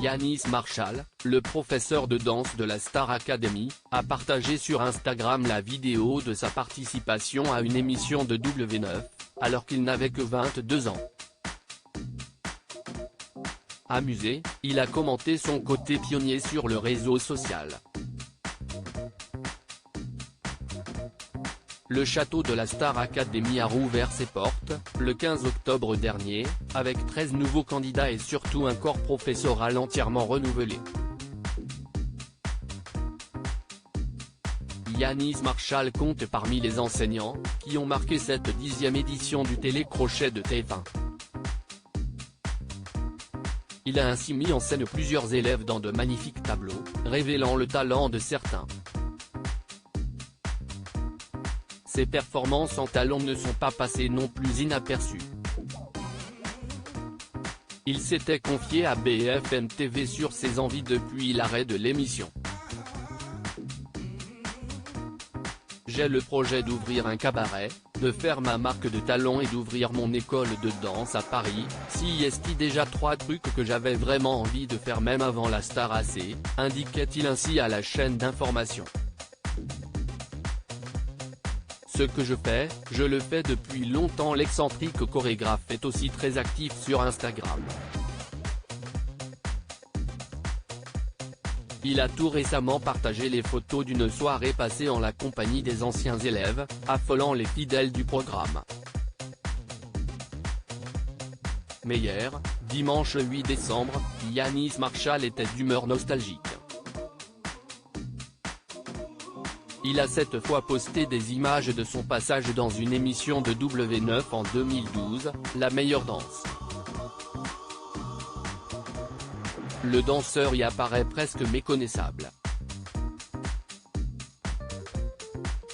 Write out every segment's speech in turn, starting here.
Yanis Marshall, le professeur de danse de la Star Academy, a partagé sur Instagram la vidéo de sa participation à une émission de W9, alors qu'il n'avait que 22 ans. Amusé, il a commenté son côté pionnier sur le réseau social. Le château de la Star Academy a rouvert ses portes, le 15 octobre dernier, avec 13 nouveaux candidats et surtout un corps professoral entièrement renouvelé. Yanis Marshall compte parmi les enseignants, qui ont marqué cette 10e édition du télécrochet de TF1. Il a ainsi mis en scène plusieurs élèves dans de magnifiques tableaux, révélant le talent de certains. Ses performances en talons ne sont pas passées non plus inaperçues. Il s'était confié à BFM TV sur ses envies depuis l'arrêt de l'émission. J'ai le projet d'ouvrir un cabaret, de faire ma marque de talons et d'ouvrir mon école de danse à Paris, si est déjà 3 trucs que j'avais vraiment envie de faire même avant la Star AC, indiquait-il ainsi à la chaîne d'information. Ce que je le fais depuis longtemps. L'excentrique chorégraphe est aussi très actif sur Instagram. Il a tout récemment partagé les photos d'une soirée passée en la compagnie des anciens élèves, affolant les fidèles du programme. Mais hier, dimanche 8 décembre, Yanis Marshall était d'humeur nostalgique. Il a cette fois posté des images de son passage dans une émission de W9 en 2012, La meilleure danse. Le danseur y apparaît presque méconnaissable.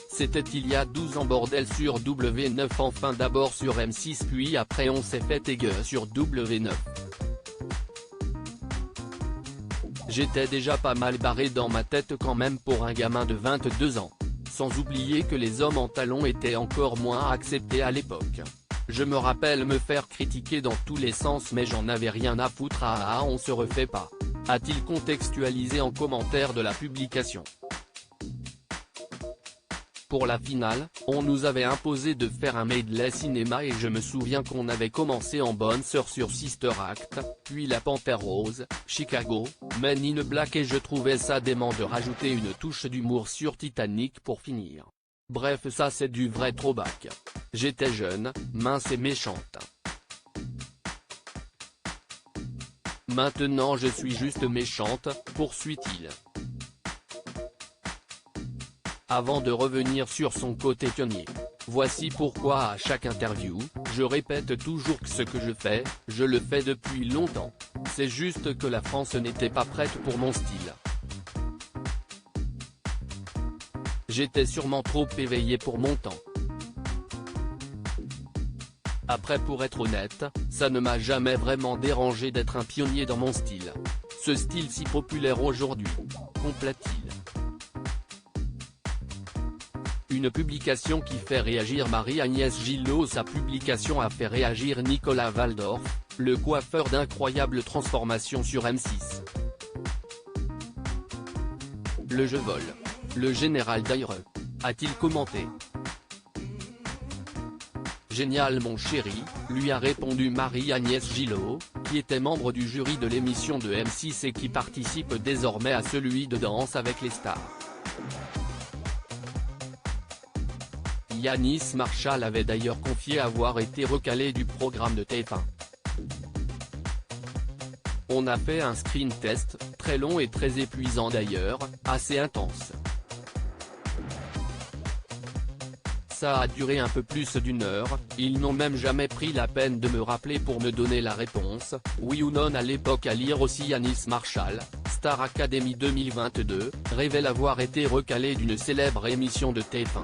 C'était il y a 12 ans bordel sur W9, enfin d'abord sur M6 puis après on s'est fait égueux sur W9. J'étais déjà pas mal barré dans ma tête quand même pour un gamin de 22 ans. Sans oublier que les hommes en talons étaient encore moins acceptés à l'époque. Je me rappelle me faire critiquer dans tous les sens mais j'en avais rien à foutre, on se refait pas. A-t-il contextualisé en commentaire de la publication. Pour la finale, on nous avait imposé de faire un medley cinéma et je me souviens qu'on avait commencé en bonne sœur sur Sister Act, puis La Panthère Rose, Chicago, Men in Black et je trouvais ça dément de rajouter une touche d'humour sur Titanic pour finir. Bref, ça c'est du vrai throwback. J'étais jeune, mince et méchante. Maintenant je suis juste méchante, poursuit-il. Avant de revenir sur son côté pionnier. Voici pourquoi à chaque interview, je répète toujours que ce que je fais, je le fais depuis longtemps. C'est juste que la France n'était pas prête pour mon style. J'étais sûrement trop éveillé pour mon temps. Après pour être honnête, ça ne m'a jamais vraiment dérangé d'être un pionnier dans mon style. Ce style si populaire aujourd'hui. Complète-t-il. Une publication qui fait réagir Marie-Agnès Gillot. Sa publication a fait réagir Nicolas Valdorf, le coiffeur d'Incroyable Transformation sur M6. Le je vole. Le général Daire. A-t-il commenté. Génial mon chéri, lui a répondu Marie-Agnès Gillot, qui était membre du jury de l'émission de M6 et qui participe désormais à celui de Danse avec les stars. Yanis Marshall avait d'ailleurs confié avoir été recalé du programme de TF1. On a fait un screen test, très long et très épuisant d'ailleurs, assez intense. Ça a duré un peu plus d'1 heure, ils n'ont même jamais pris la peine de me rappeler pour me donner la réponse, oui ou non à l'époque. À lire aussi Yanis Marshall, Star Academy 2022, révèle avoir été recalé d'une célèbre émission de TF1.